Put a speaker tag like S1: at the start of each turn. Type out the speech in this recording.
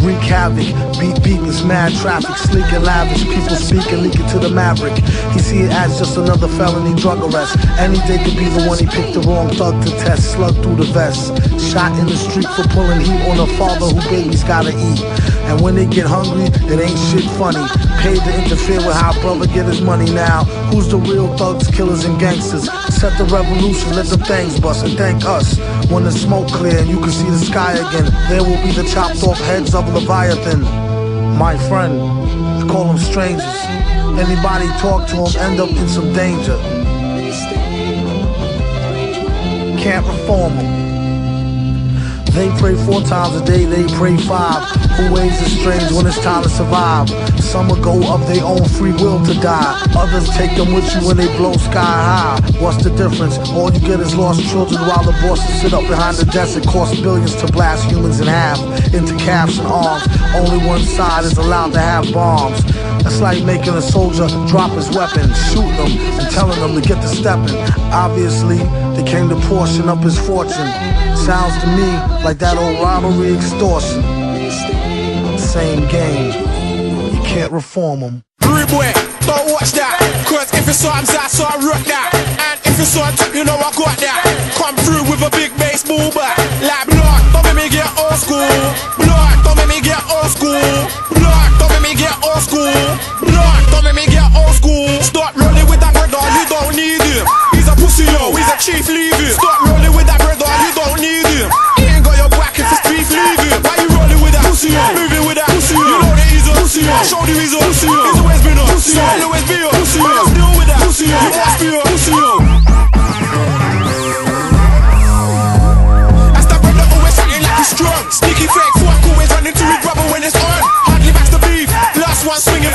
S1: Wreak havoc, beatless, mad traffic, sleek and lavish, people speaking, leaking to the maverick. He see it as just another felony drug arrest. Any day could be the one he picked the wrong thug to test. Slug through the vest, shot in the street for pulling heat on a father who babies gotta eat. And when they get hungry, it ain't shit funny. Paid to interfere with how brother get his money now. Who's the real thugs, killers, and gangsters? Set the revolution, let them things bust, and thank us. When the smoke clear and you can see the sky again, there will be the chopped off heads of Leviathan. My friend, I call them strangers. Anybody talk to them end up in some danger. Can't reform them. They pray 4 times a day, they pray 5. Who ways is strange when it's time to survive? Some will go of their own free will to die. Others take them with you when they blow sky high. What's the difference? All you get is lost children while the bosses sit up behind the desk. It costs billions to blast humans in half into calves and arms. Only one side is allowed to have bombs. That's like making a soldier drop his weapon, shooting them and telling them to get to stepping. Obviously, they came to portion up his fortune. Sounds to me like that old robbery extortion. Same game, you can't reform them.
S2: Rude boy, don't watch that. Cause if it's something I saw, I rock that. And if it's on top, you know I got that. Come through with a big baseball bat. Like blood, don't make me get old school. Blood, don't make me get old school. Blood, don't make me get old school. Blood, don't make me get old school. Start rolling with that brother, you don't need him. He's a pussy, yo, he's a chief, leave him. Start rolling with that brother, you don't need him. He ain't got your back if it's beef, leave him. Why you rolling with that pussy, yo? Moving with that pussy, yo. You know that he's a pussy, yo. I showed you he's a pussy, yo. He's always been a pussy, yo. He'll always be a pussy, yo. I'm still with that pussy, yo. You must be a pussy, yo. That's that brother always acting like he's strong. Sneaky fake fuck, always running to his brother when it's on. Hardly backs the beef. Last one swinging.